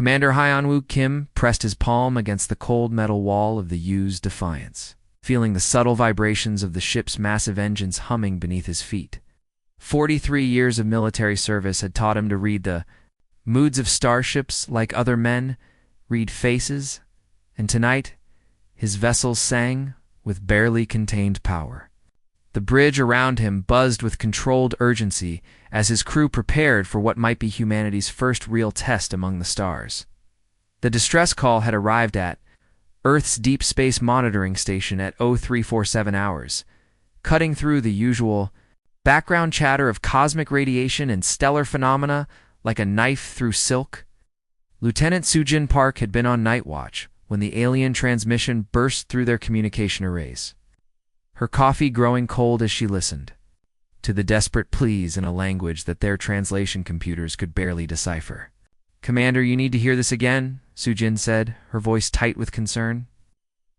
Commander Hyunwoo Kim pressed his palm against the cold metal wall of the U's Defiance, feeling the subtle vibrations of the ship's massive engines humming beneath his feet. 43 years of military service had taught him to read the moods of starships like other men, read faces, and tonight his vessels sang with barely contained power. The bridge around him buzzed with controlled urgency as his crew prepared for what might be humanity's first real test among the stars. The distress call had arrived at Earth's Deep Space Monitoring Station at 0347 hours, cutting through the usual background chatter of cosmic radiation and stellar phenomena like a knife through silk. Lieutenant Sujin Park had been on night watch when the alien transmission burst through their communication arrays, her coffee growing cold as she listened to the desperate pleas in a language that their translation computers could barely decipher. "Commander, you need to hear this again," Sujin said, her voice tight with concern.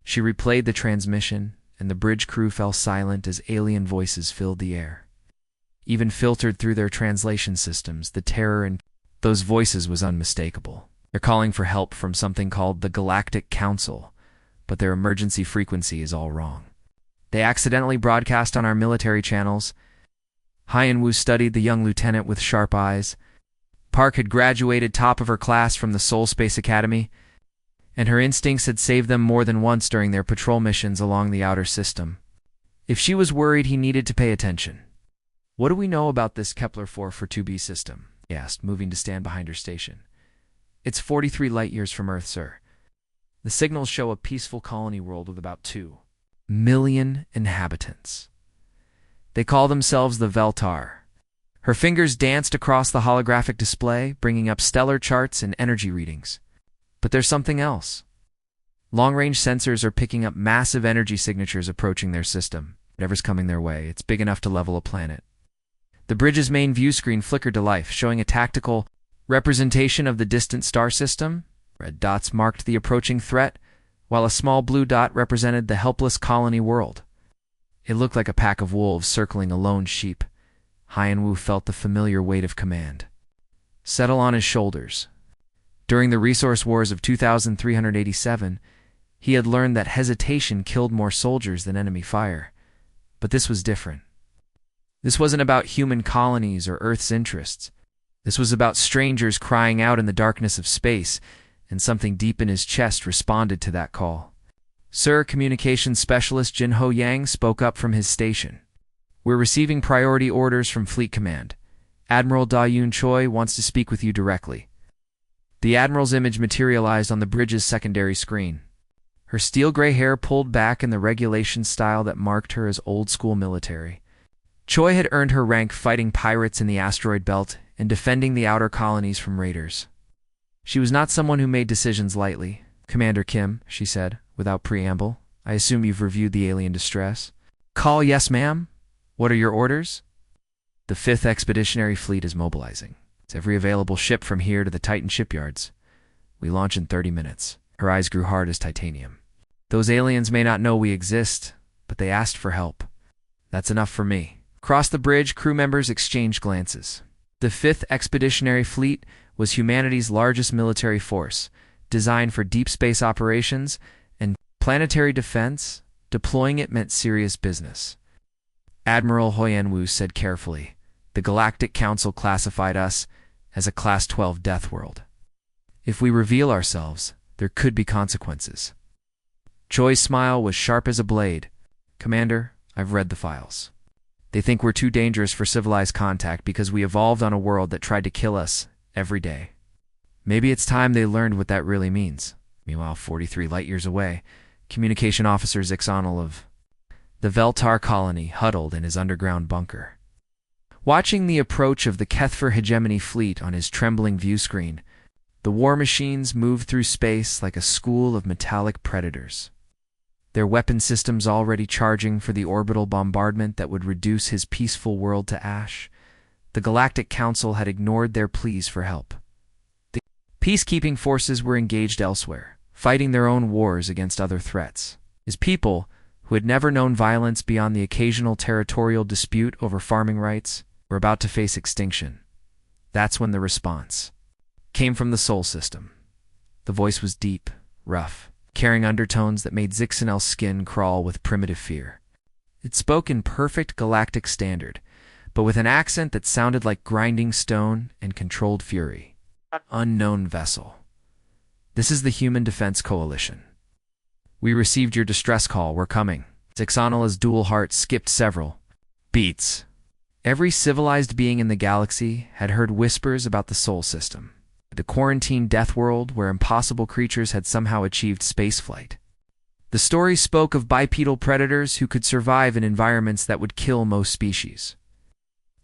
She replayed the transmission, and the bridge crew fell silent as alien voices filled the air. Even filtered through their translation systems, the terror in those voices was unmistakable. They're calling for help from something called the Galactic Council, but their emergency frequency is all wrong. They accidentally broadcast on our military channels. Hyunwoo studied the young lieutenant with sharp eyes. Park had graduated top of her class from the Seoul Space Academy, and her instincts had saved them more than once during their patrol missions along the outer system. If she was worried, he needed to pay attention. "What do we know about this Kepler-442b system?" he asked, moving to stand behind her station. "It's 43 light-years from Earth, sir. The signals show a peaceful colony world with about 2 million inhabitants. They call themselves the Veltar." Her fingers danced across the holographic display, bringing up stellar charts and energy readings. But there's something else. Long-range sensors are picking up massive energy signatures approaching their system. Whatever's coming their way, it's big enough to level a planet. The bridge's main view screen flickered to life, showing a tactical representation of the distant star system. Red dots marked the approaching threat, while a small blue dot represented the helpless colony world. It looked like a pack of wolves circling a lone sheep. Hyunwoo felt the familiar weight of command settle on his shoulders. During the resource wars of 2387, he had learned that hesitation killed more soldiers than enemy fire. But this was different. This wasn't about human colonies or Earth's interests. This was about strangers crying out in the darkness of space, and something deep in his chest responded to that call. "Sir," Communications Specialist Jinho Yang spoke up from his station. "We're receiving priority orders from Fleet Command. Admiral Da-Yoon Choi wants to speak with you directly." The Admiral's image materialized on the bridge's secondary screen. Her steel-gray hair pulled back in the regulation style that marked her as old-school military. Choi had earned her rank fighting pirates in the asteroid belt and defending the outer colonies from raiders. She was not someone who made decisions lightly. "Commander Kim," she said, without preamble, "I assume you've reviewed the alien distress." "Call yes, ma'am. What are your orders?" "The 5th Expeditionary Fleet is mobilizing. It's every available ship from here to the Titan shipyards. We launch in 30 minutes. Her eyes grew hard as titanium. "Those aliens may not know we exist, but they asked for help. That's enough for me." Across the bridge, crew members exchanged glances. The 5th Expeditionary Fleet was humanity's largest military force, designed for deep space operations and planetary defense. Deploying it meant serious business. Admiral Hyunwoo said carefully, "The Galactic Council classified us as a Class 12 death world. If we reveal ourselves, there could be consequences." Choi's smile was sharp as a blade. "Commander, I've read the files. They think we're too dangerous for civilized contact because we evolved on a world that tried to kill us every day. Maybe it's time they learned what that really means." Meanwhile, 43 light-years away, Communication Officer Zixonal of the Veltar colony huddled in his underground bunker. Watching the approach of the Kethfer hegemony fleet on his trembling view screen, the war machines moved through space like a school of metallic predators. Their weapon systems already charging for the orbital bombardment that would reduce his peaceful world to ash. The Galactic Council had ignored their pleas for help. The peacekeeping forces were engaged elsewhere, fighting their own wars against other threats. His people, who had never known violence beyond the occasional territorial dispute over farming rights, were about to face extinction. That's when the response came from the Sol system. The voice was deep, rough, carrying undertones that made Zixanel's skin crawl with primitive fear. It spoke in perfect galactic standard, but with an accent that sounded like grinding stone and controlled fury. Unknown vessel. This is the Human Defense Coalition. We received your distress call. We're coming. Zixanela's dual heart skipped several beats. Every civilized being in the galaxy had heard whispers about the Sol system, the quarantined death world where impossible creatures had somehow achieved spaceflight. The story spoke of bipedal predators who could survive in environments that would kill most species,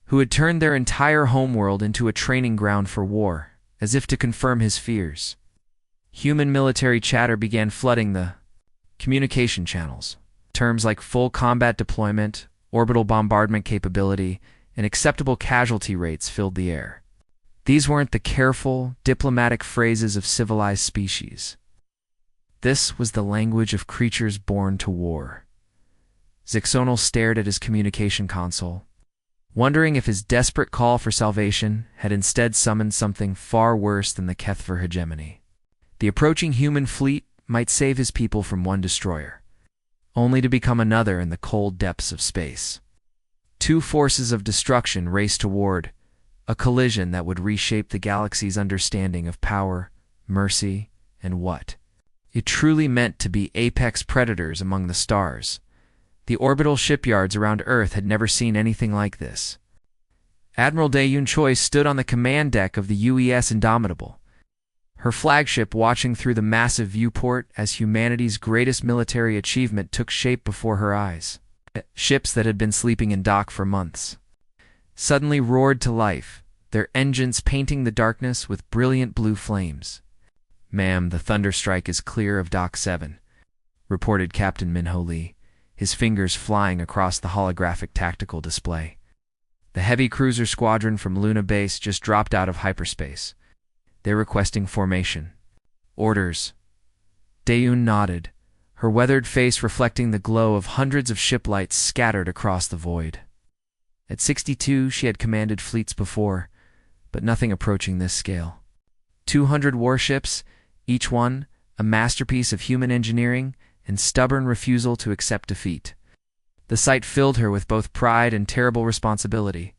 who had turned their entire homeworld into a training ground for war, as if to confirm his fears. Human military chatter began flooding the communication channels. Terms like full combat deployment, orbital bombardment capability, and acceptable casualty rates filled the air. These weren't the careful, diplomatic phrases of civilized species. This was the language of creatures born to war. Zixonel stared at his communication console, wondering if his desperate call for salvation had instead summoned something far worse than the Kethver hegemony. The approaching human fleet might save his people from one destroyer, only to become another in the cold depths of space. Two forces of destruction raced toward a collision that would reshape the galaxy's understanding of power, mercy, and what it truly meant to be apex predators among the stars. The orbital shipyards around Earth had never seen anything like this. Admiral Dae-Yun Choi stood on the command deck of the UES Indomitable, her flagship watching through the massive viewport as humanity's greatest military achievement took shape before her eyes. Ships that had been sleeping in dock for months suddenly roared to life, their engines painting the darkness with brilliant blue flames. "Ma'am, the Thunderstrike is clear of Dock 7, reported Captain Minho Lee, his fingers flying across the holographic tactical display. The heavy cruiser squadron from Luna Base just dropped out of hyperspace. They're requesting formation. Orders." Dae-Yun nodded, her weathered face reflecting the glow of hundreds of ship lights scattered across the void. At 62, she had commanded fleets before, but nothing approaching this scale. 200 warships, each one a masterpiece of human engineering and stubborn refusal to accept defeat. The sight filled her with both pride and terrible responsibility.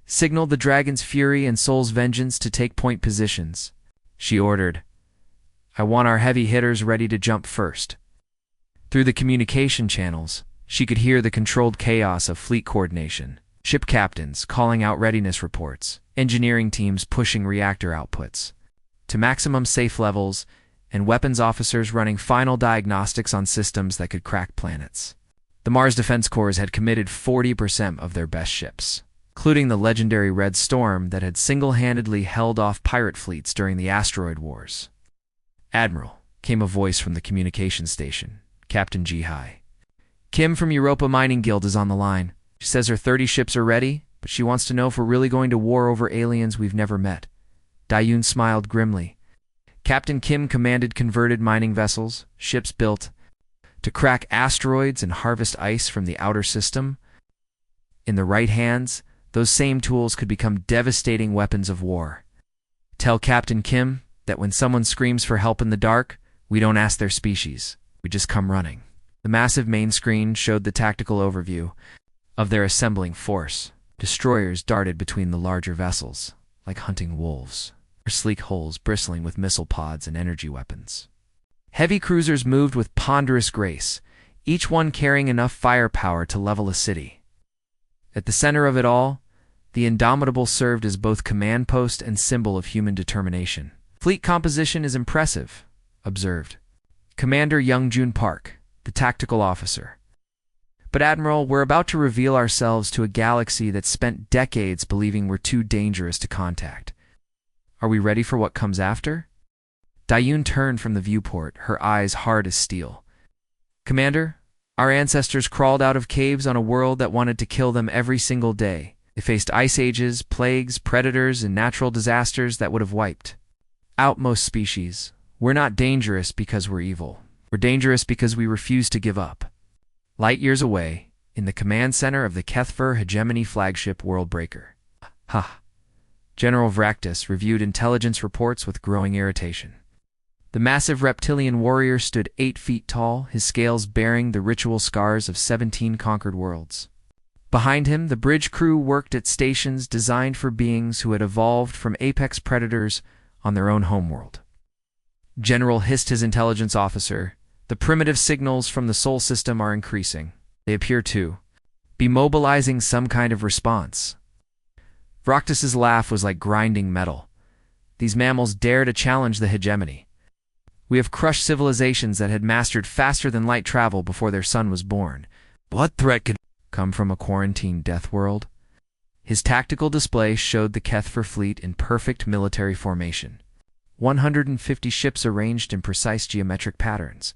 "Signal the Dragon's Fury and Soul's Vengeance to take point positions," she ordered. "I want our heavy hitters ready to jump first." Through the communication channels, she could hear the controlled chaos of fleet coordination, ship captains calling out readiness reports, engineering teams pushing reactor outputs to maximum safe levels, and weapons officers running final diagnostics on systems that could crack planets. The Mars Defense Corps had committed 40% of their best ships, including the legendary Red Storm that had single-handedly held off pirate fleets during the asteroid wars. "Admiral," came a voice from the communication station, Captain Ji-Hai. "Kim from Europa Mining Guild is on the line. She says her 30 ships are ready, but she wants to know if we're really going to war over aliens we've never met." Dae-Yun smiled grimly. Captain Kim commanded converted mining vessels, ships built to crack asteroids and harvest ice from the outer system. In the right hands, those same tools could become devastating weapons of war. "Tell Captain Kim that when someone screams for help in the dark, we don't ask their species. We just come running." The massive main screen showed the tactical overview of their assembling force. Destroyers darted between the larger vessels, like hunting wolves, their sleek hulls bristling with missile pods and energy weapons. Heavy cruisers moved with ponderous grace, each one carrying enough firepower to level a city. At the center of it all, the Indomitable served as both command post and symbol of human determination. "Fleet composition is impressive," observed Commander Young-Jun Park, the tactical officer. "But Admiral, we're about to reveal ourselves to a galaxy that spent decades believing we're too dangerous to contact. Are we ready for what comes after?" Dae-Yun turned from the viewport, her eyes hard as steel. "Commander, our ancestors crawled out of caves on a world that wanted to kill them every single day. They faced ice ages, plagues, predators, and natural disasters that would have wiped out most species. We're not dangerous because we're evil. We're dangerous because we refuse to give up." Light years away, in the command center of the Kethver hegemony flagship Worldbreaker. General Vractus reviewed intelligence reports with growing irritation. The massive reptilian warrior stood 8 feet tall, his scales bearing the ritual scars of 17 conquered worlds. Behind him, the bridge crew worked at stations designed for beings who had evolved from apex predators on their own homeworld. General hissed his intelligence officer. The primitive signals from the Sol system are increasing. They appear to be mobilizing some kind of response. Vroctus's laugh was like grinding metal. These mammals dare to challenge the hegemony. We have crushed civilizations that had mastered faster than light travel before their son was born. What threat could come from a quarantined death world? His tactical display showed the Kethfer fleet in perfect military formation. 150 ships arranged in precise geometric patterns,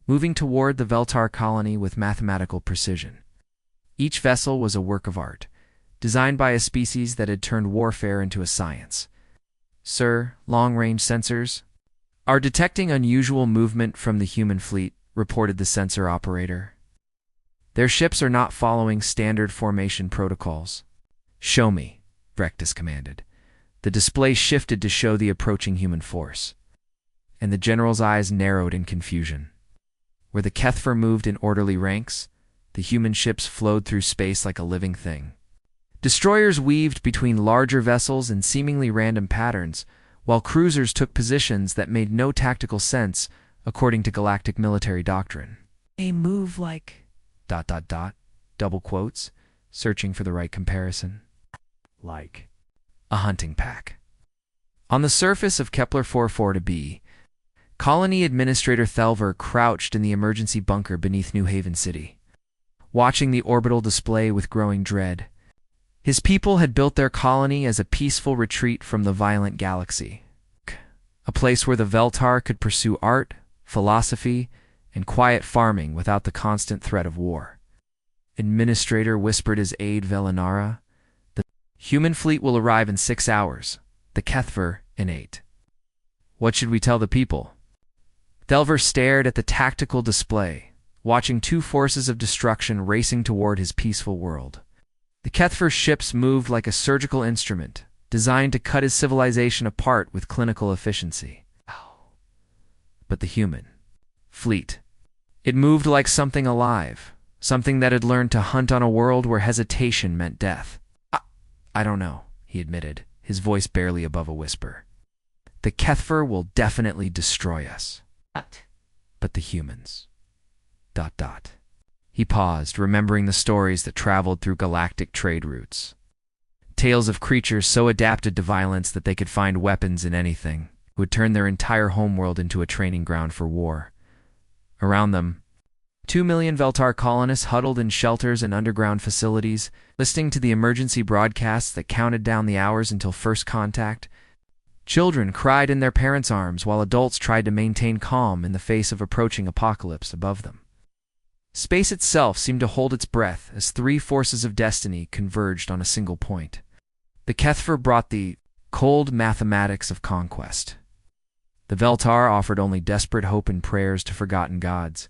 moving toward the Veltar colony with mathematical precision. Each vessel was a work of art, designed by a species that had turned warfare into a science. "Sir, long-range sensors are detecting unusual movement from the human fleet," reported the sensor operator. "Their ships are not following standard formation protocols." "Show me," Vroctus commanded. The display shifted to show the approaching human force, and the general's eyes narrowed in confusion. Where the Kethfer moved in orderly ranks, the human ships flowed through space like a living thing. Destroyers weaved between larger vessels in seemingly random patterns, while cruisers took positions that made no tactical sense according to galactic military doctrine. "They move like... .. double quotes, searching for the right comparison. "Like a hunting pack." On the surface of Kepler 44b, Colony Administrator Thelver crouched in the emergency bunker beneath New Haven City, watching the orbital display with growing dread. His people had built their colony as a peaceful retreat from the violent galaxy, a place where the Veltar could pursue art, philosophy, and quiet farming without the constant threat of war. Administrator whispered his aide Velinara, "The human fleet will arrive in 6 hours, the Kethfer in 8. What should we tell the people?" Thelver stared at the tactical display, watching 2 forces of destruction racing toward his peaceful world. The Kethfer ships moved like a surgical instrument, designed to cut his civilization apart with clinical efficiency. But the human fleet, it moved like something alive, something that had learned to hunt on a world where hesitation meant death. I don't know," he admitted, his voice barely above a whisper. "The Kethfer will definitely destroy us. But the humans... .. He paused, remembering the stories that traveled through galactic trade routes. Tales of creatures so adapted to violence that they could find weapons in anything, who would turn their entire homeworld into a training ground for war. Around them, 2 million Veltar colonists huddled in shelters and underground facilities, listening to the emergency broadcasts that counted down the hours until first contact. Children cried in their parents' arms while adults tried to maintain calm in the face of approaching apocalypse above them. Space itself seemed to hold its breath as 3 forces of destiny converged on a single point. The Kethfer brought the cold mathematics of conquest. The Veltar offered only desperate hope and prayers to forgotten gods,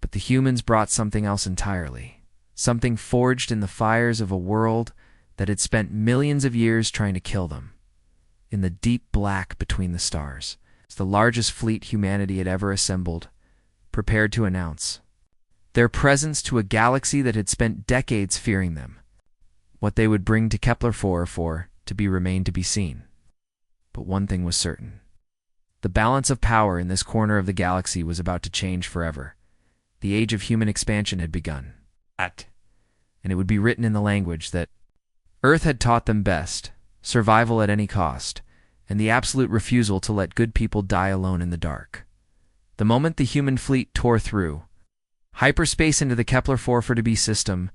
but the humans brought something else entirely, something forged in the fires of a world that had spent millions of years trying to kill them. In the deep black between the stars, the largest fleet humanity had ever assembled, prepared to announce their presence to a galaxy that had spent decades fearing them. What they would bring to Kepler 4 remained to be seen. But one thing was certain. The balance of power in this corner of the galaxy was about to change forever. The age of human expansion had begun. And it would be written in the language that Earth had taught them best: survival at any cost, and the absolute refusal to let good people die alone in the dark. The moment the human fleet tore through hyperspace into the Kepler 4b system,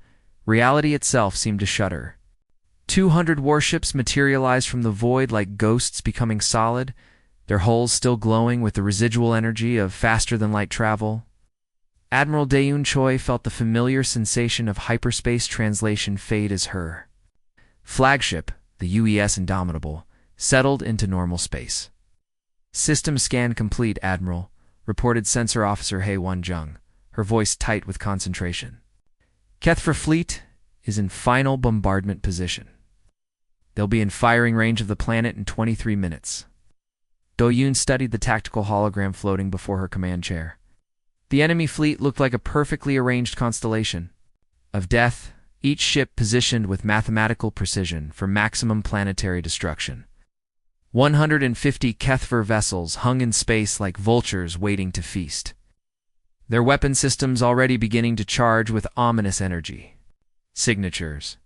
reality itself seemed to shudder. 200 warships materialized from the void like ghosts becoming solid, their hulls still glowing with the residual energy of faster-than-light travel. Admiral Daeun Choi felt the familiar sensation of hyperspace translation fade as her flagship, the UES Indomitable, settled into normal space. "System scan complete, Admiral," reported Sensor Officer Hei Wan-jung, her voice tight with concentration. "Kethfer fleet is in final bombardment position. They'll be in firing range of the planet in 23 minutes. Do-yoon studied the tactical hologram floating before her command chair. The enemy fleet looked like a perfectly arranged constellation of death, each ship positioned with mathematical precision for maximum planetary destruction. 150 HFY vessels hung in space like vultures waiting to feast, their weapon systems already beginning to charge with ominous energy. Signatures.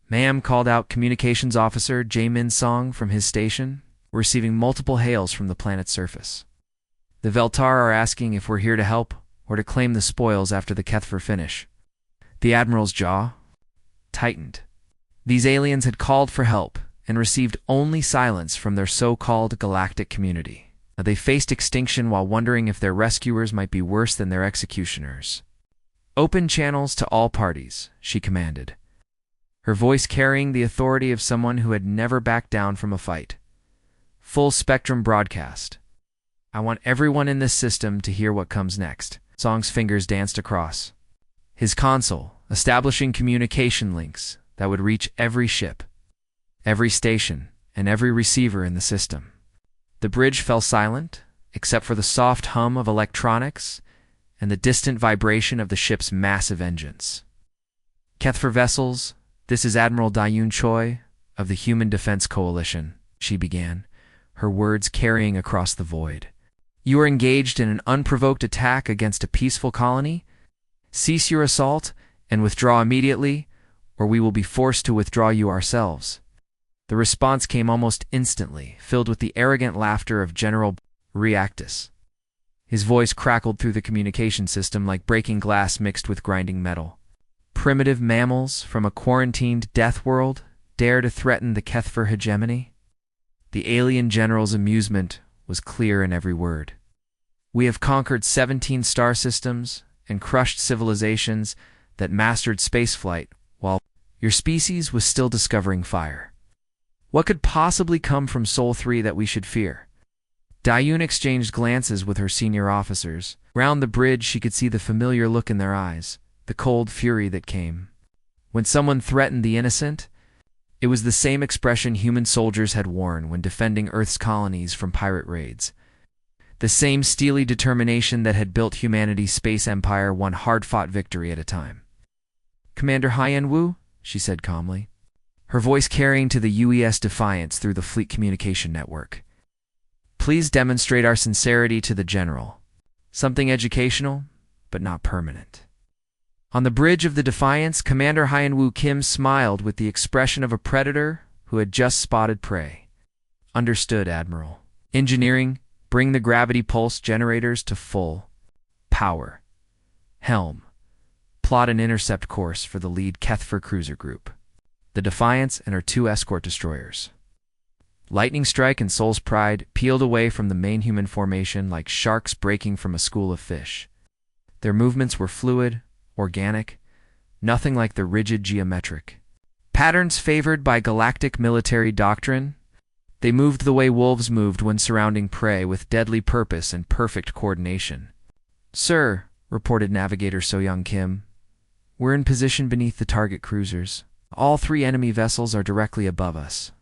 "Ma'am," called out Communications Officer Jae-min Song from his station, receiving multiple hails from the planet's surface. "The Veltar are asking if we're here to help or to claim the spoils after the HFY finish." The Admiral's jaw tightened. These aliens had called for help and received only silence from their so-called galactic community. They faced extinction while wondering if their rescuers might be worse than their executioners. "Open channels to all parties," she commanded, her voice carrying the authority of someone who had never backed down from a fight. "Full spectrum broadcast. I want everyone in this system to hear what comes next." Song's fingers danced across his console, establishing communication links that would reach every ship, every station, and every receiver in the system. The bridge fell silent, except for the soft hum of electronics and the distant vibration of the ship's massive engines. "HFY vessels, this is Admiral Da-yoon Choi of the Human Defense Coalition," she began, her words carrying across the void. "You are engaged in an unprovoked attack against a peaceful colony. Cease your assault and withdraw immediately, or we will be forced to withdraw you ourselves." The response came almost instantly, filled with the arrogant laughter of General Reactus. His voice crackled through the communication system like breaking glass mixed with grinding metal. "Primitive mammals from a quarantined death world dare to threaten the HFY hegemony?" The alien general's amusement was clear in every word. "We have conquered 17 star systems and crushed civilizations that mastered spaceflight while your species was still discovering fire. What could possibly come from Sol 3 that we should fear?" Da-yoon exchanged glances with her senior officers. Round the bridge she could see the familiar look in their eyes, the cold fury that came when someone threatened the innocent. It was the same expression human soldiers had worn when defending Earth's colonies from pirate raids. The same steely determination that had built humanity's space empire one hard-fought victory at a time. "Commander Hyen-woo," she said calmly, her voice carrying to the UES defiance through the fleet communication network. "Please demonstrate our sincerity to the General. Something educational, but not permanent." On the bridge of the Defiance, Commander Hyen-woo Kim smiled with the expression of a predator who had just spotted prey. "Understood, Admiral. Engineering, bring the gravity pulse generators to full power. Helm, plot an intercept course for the lead HFY cruiser group, the Defiance and her 2 escort destroyers." Lightning Strike and Soul's Pride peeled away from the main human formation like sharks breaking from a school of fish. Their movements were fluid, organic, nothing like the rigid geometric patterns favored by galactic military doctrine. They moved the way wolves moved when surrounding prey, with deadly purpose and perfect coordination. "Sir," reported Navigator So-young Kim, "we're in position beneath the target cruisers. All 3 enemy vessels are directly above us."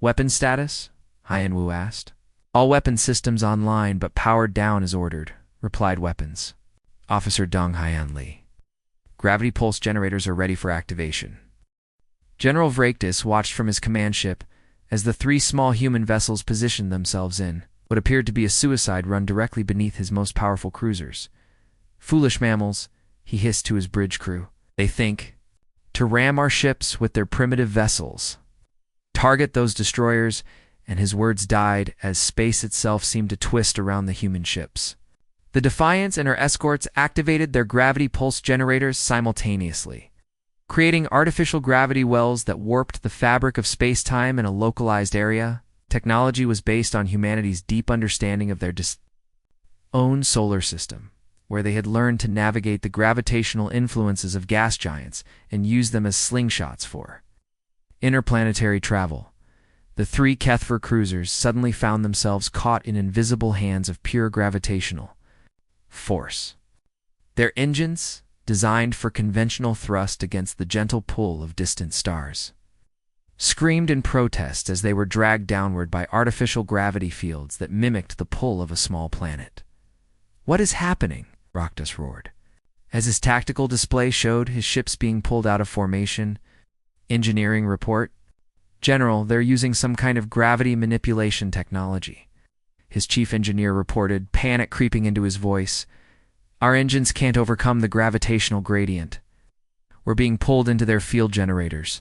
"Weapon status?" Hyen-woo asked. "All weapon systems online but powered down as ordered," replied Weapons Officer Dong Hyan-lee. "Gravity pulse generators are ready for activation." General Vraktis watched from his command ship as the 3 small human vessels positioned themselves in what appeared to be a suicide run directly beneath his most powerful cruisers. "Foolish mammals," he hissed to his bridge crew. "They think to ram our ships with their primitive vessels. Target those destroyers," and his words died as space itself seemed to twist around the human ships. The Defiance and her escorts activated their gravity pulse generators simultaneously, creating artificial gravity wells that warped the fabric of space-time in a localized area. Technology was based on humanity's deep understanding of their own solar system, where they had learned to navigate the gravitational influences of gas giants and use them as slingshots for interplanetary travel. The 3 HFY cruisers suddenly found themselves caught in invisible hands of pure gravitational force. Their engines, designed for conventional thrust against the gentle pull of distant stars, screamed in protest as they were dragged downward by artificial gravity fields that mimicked the pull of a small planet. "What is happening?" Roctus roared. As his tactical display showed his ships being pulled out of formation, engineering report, "General, they're using some kind of gravity manipulation technology." His chief engineer reported, panic creeping into his voice. "Our engines can't overcome the gravitational gradient. We're being pulled into their field generators."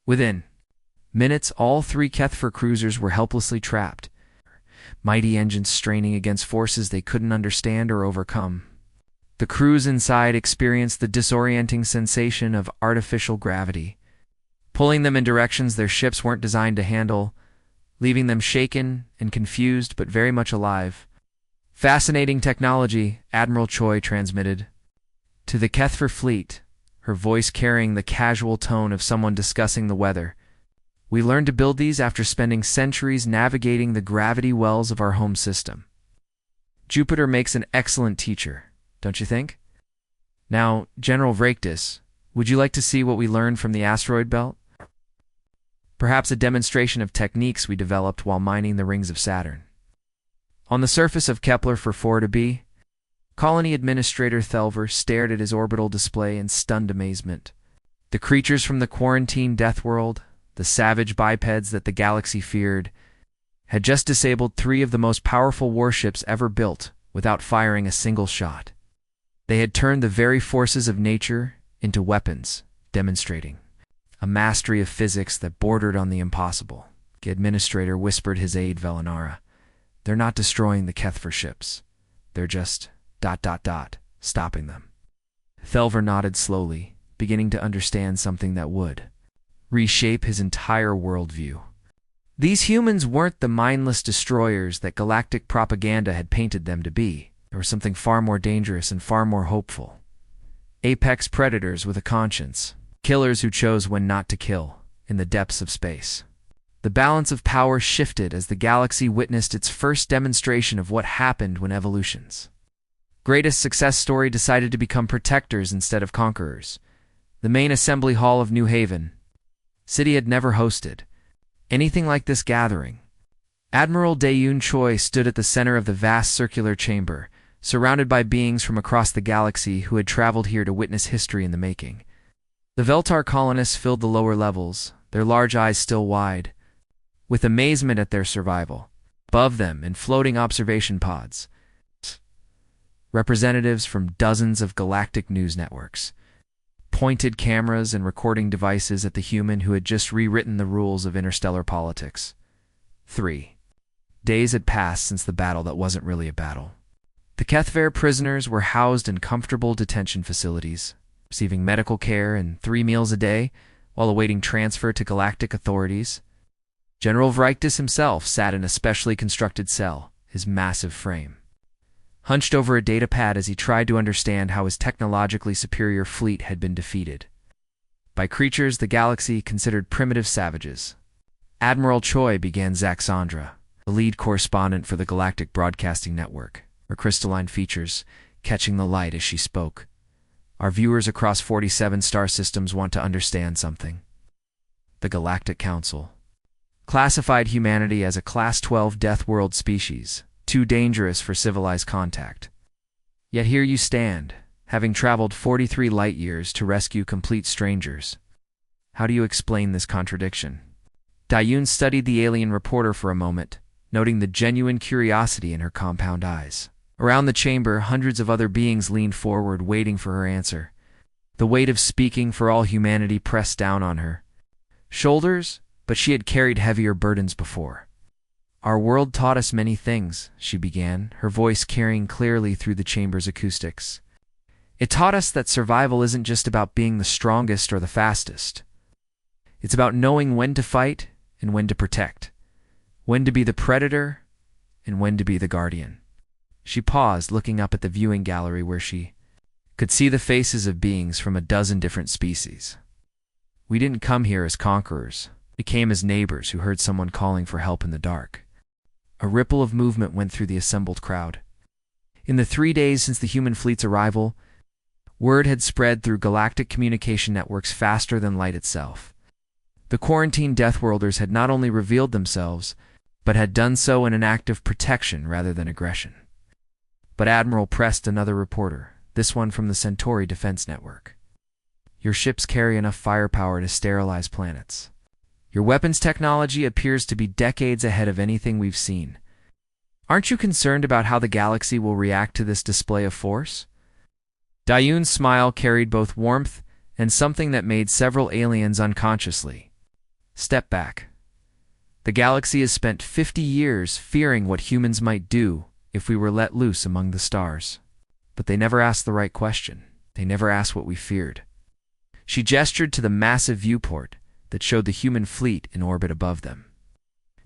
Within minutes, all three Kethfer cruisers were helplessly trapped, mighty engines straining against forces they couldn't understand or overcome. The crews inside experienced the disorienting sensation of artificial gravity, pulling them in directions their ships weren't designed to handle, leaving them shaken and confused but very much alive. "Fascinating technology," Admiral Choi transmitted. To the Kethfer fleet, her voice carrying the casual tone of someone discussing the weather. "We learned to build these after spending centuries navigating the gravity wells of our home system. Jupiter makes an excellent teacher, don't you think? Now, General Vraktis, would you like to see what we learned from the asteroid belt? Perhaps a demonstration of techniques we developed while mining the rings of Saturn." On the surface of Kepler 4b, Colony Administrator Thelver stared at his orbital display in stunned amazement. The creatures from the quarantined Deathworld, the savage bipeds that the galaxy feared, had just disabled 3 of the most powerful warships ever built without firing a single shot. They had turned the very forces of nature into weapons, demonstrating a mastery of physics that bordered on the impossible. The administrator whispered his aide Velinara. "They're not destroying the Kethfer ships. They're just... stopping them." Thelver nodded slowly, beginning to understand something that would reshape his entire worldview. These humans weren't the mindless destroyers that galactic propaganda had painted them to be. There was something far more dangerous and far more hopeful. Apex predators with a conscience. Killers who chose when not to kill, in the depths of space. The balance of power shifted as the galaxy witnessed its first demonstration of what happened when evolutions. Greatest Success Story decided to become protectors instead of conquerors. The main assembly hall of New Haven City had never hosted anything like this gathering. Admiral Daeun Choi stood at the center of the vast circular chamber, surrounded by beings from across the galaxy who had traveled here to witness history in the making. The Veltar colonists filled the lower levels, their large eyes still wide, with amazement at their survival. Above them, in floating observation pods, representatives from dozens of galactic news networks pointed cameras and recording devices at the human who had just rewritten the rules of interstellar politics. 3 days had passed since the battle that wasn't really a battle. The Kethver prisoners were housed in comfortable detention facilities, receiving medical care and 3 meals a day while awaiting transfer to galactic authorities. General Vraktis himself sat in a specially constructed cell, his massive frame hunched over a datapad as he tried to understand how his technologically superior fleet had been defeated by creatures the galaxy considered primitive savages. Admiral Choi began Zaxandra, the lead correspondent for the Galactic Broadcasting Network, her crystalline features catching the light as she spoke. "Our viewers across 47 star systems want to understand something. The Galactic Council classified humanity as a Class 12 Death World species, too dangerous for civilized contact. Yet here you stand, having traveled 43 light years to rescue complete strangers. How do you explain this contradiction?" Daeun studied the alien reporter for a moment, noting the genuine curiosity in her compound eyes. Around the chamber, hundreds of other beings leaned forward, waiting for her answer. The weight of speaking for all humanity pressed down on her shoulders, but she had carried heavier burdens before. "Our world taught us many things," she began, her voice carrying clearly through the chamber's acoustics. "It taught us that survival isn't just about being the strongest or the fastest. It's about knowing when to fight and when to protect, when to be the predator and when to be the guardian." She paused, looking up at the viewing gallery where she could see the faces of beings from a dozen different species. "We didn't come here as conquerors. We came as neighbors who heard someone calling for help in the dark." A ripple of movement went through the assembled crowd. In the 3 days since the human fleet's arrival, word had spread through galactic communication networks faster than light itself. The quarantined Deathworlders had not only revealed themselves, but had done so in an act of protection rather than aggression. But Admiral pressed another reporter, this one from the Centauri Defense Network. Your ships carry enough firepower to sterilize planets. Your weapons technology appears to be decades ahead of anything we've seen. Aren't you concerned about how the galaxy will react to this display of force? Dayun's smile carried both warmth and something that made several aliens unconsciously step back. The galaxy has spent 50 years fearing what humans might do if we were let loose among the stars. But they never asked the right question. They never asked what we feared. She gestured to the massive viewport that showed the human fleet in orbit above them.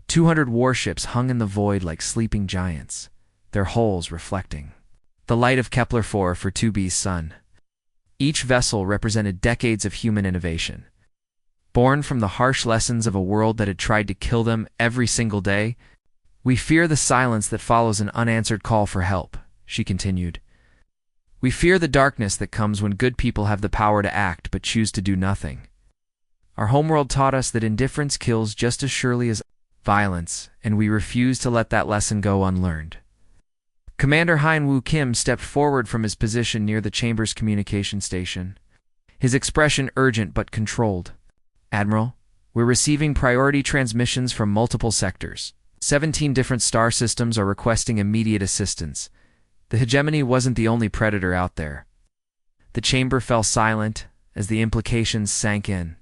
200 warships hung in the void like sleeping giants, their hulls reflecting the light of Kepler-4 for 2b's sun. Each vessel represented decades of human innovation. Born from the harsh lessons of a world that had tried to kill them every single day, we fear the silence that follows an unanswered call for help, she continued. We fear the darkness that comes when good people have the power to act but choose to do nothing. Our homeworld taught us that indifference kills just as surely as violence, and we refuse to let that lesson go unlearned. Commander Hein-Woo Kim stepped forward from his position near the chamber's communication station, his expression urgent but controlled. Admiral, we're receiving priority transmissions from multiple sectors. 17 different star systems are requesting immediate assistance. The hegemony wasn't the only predator out there. The chamber fell silent as the implications sank in.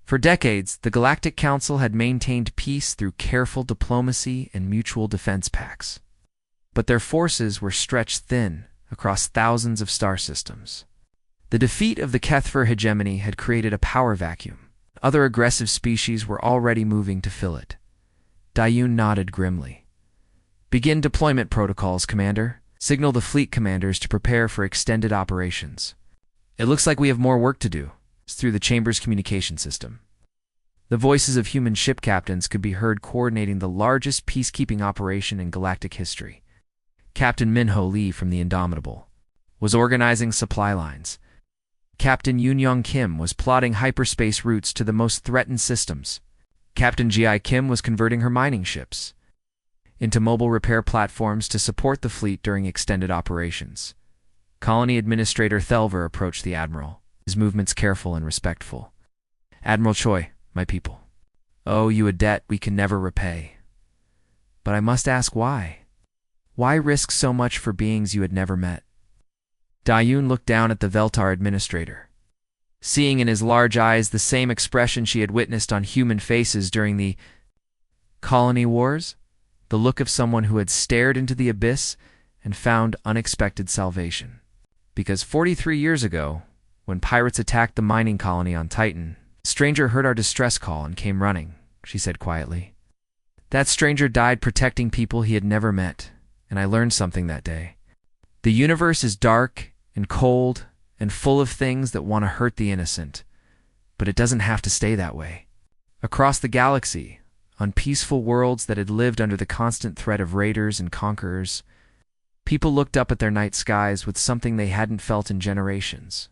For decades, the Galactic Council had maintained peace through careful diplomacy and mutual defense pacts. But their forces were stretched thin across thousands of star systems. The defeat of the Kethver hegemony had created a power vacuum. Other aggressive species were already moving to fill it. Dayun nodded grimly. Begin deployment protocols, Commander. Signal the fleet commanders to prepare for extended operations. It looks like we have more work to do. It's through the chamber's communication system. The voices of human ship captains could be heard coordinating the largest peacekeeping operation in galactic history. Captain Minho Lee from the Indomitable was organizing supply lines. Captain Yoon-Young Kim was plotting hyperspace routes to the most threatened systems. Captain Ji Kim was converting her mining ships into mobile repair platforms to support the fleet during extended operations. Colony Administrator Thelver approached the Admiral, his movements careful and respectful. Admiral Choi, my people, owe you a debt we can never repay. But I must ask why? Why risk so much for beings you had never met? Dayun looked down at the Veltar administrator, seeing in his large eyes the same expression she had witnessed on human faces during the colony wars, the look of someone who had stared into the abyss and found unexpected salvation. Because 43 years ago, when pirates attacked the mining colony on Titan, a stranger heard our distress call and came running, she said quietly. That stranger died protecting people he had never met, and I learned something that day. The universe is dark and cold and full of things that want to hurt the innocent, but it doesn't have to stay that way. Across the galaxy, on peaceful worlds that had lived under the constant threat of raiders and conquerors, people looked up at their night skies with something they hadn't felt in generations: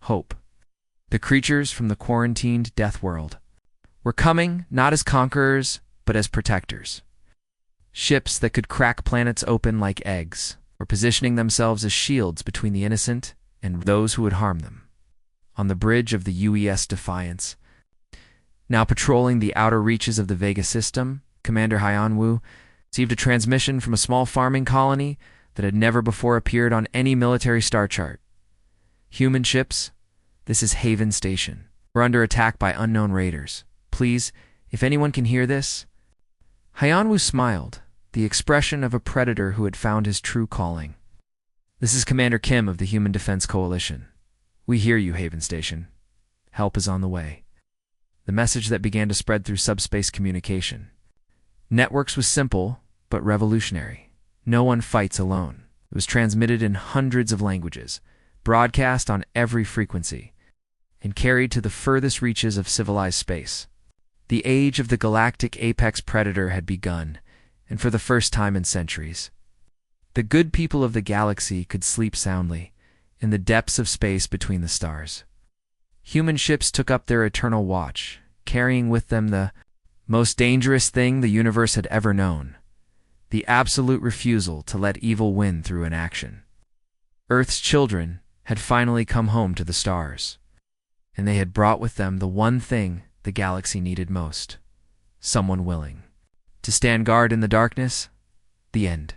hope. The creatures from the quarantined death world were coming not as conquerors, but as protectors. Ships that could crack planets open like eggs were positioning themselves as shields between the innocent and those who would harm them. On the bridge of the UES Defiance, now patrolling the outer reaches of the Vega system, Commander Hyan-Woo received a transmission from a small farming colony that had never before appeared on any military star chart. Human ships, this is Haven Station. We're under attack by unknown raiders. Please, if anyone can hear this. Hyan-Woo smiled, the expression of a predator who had found his true calling. This is Commander Kim of the Human Defense Coalition. We hear you, Haven Station. Help is on the way. The message that began to spread through subspace communication. Networks was simple, but revolutionary. No one fights alone. It was transmitted in hundreds of languages, broadcast on every frequency, and carried to the furthest reaches of civilized space. The age of the galactic apex predator had begun, and for the first time in centuries. The good people of the galaxy could sleep soundly, in the depths of space between the stars. Human ships took up their eternal watch, carrying with them the most dangerous thing the universe had ever known: the absolute refusal to let evil win through inaction. Earth's children had finally come home to the stars, and they had brought with them the one thing the galaxy needed most: someone willing to stand guard in the darkness. The end.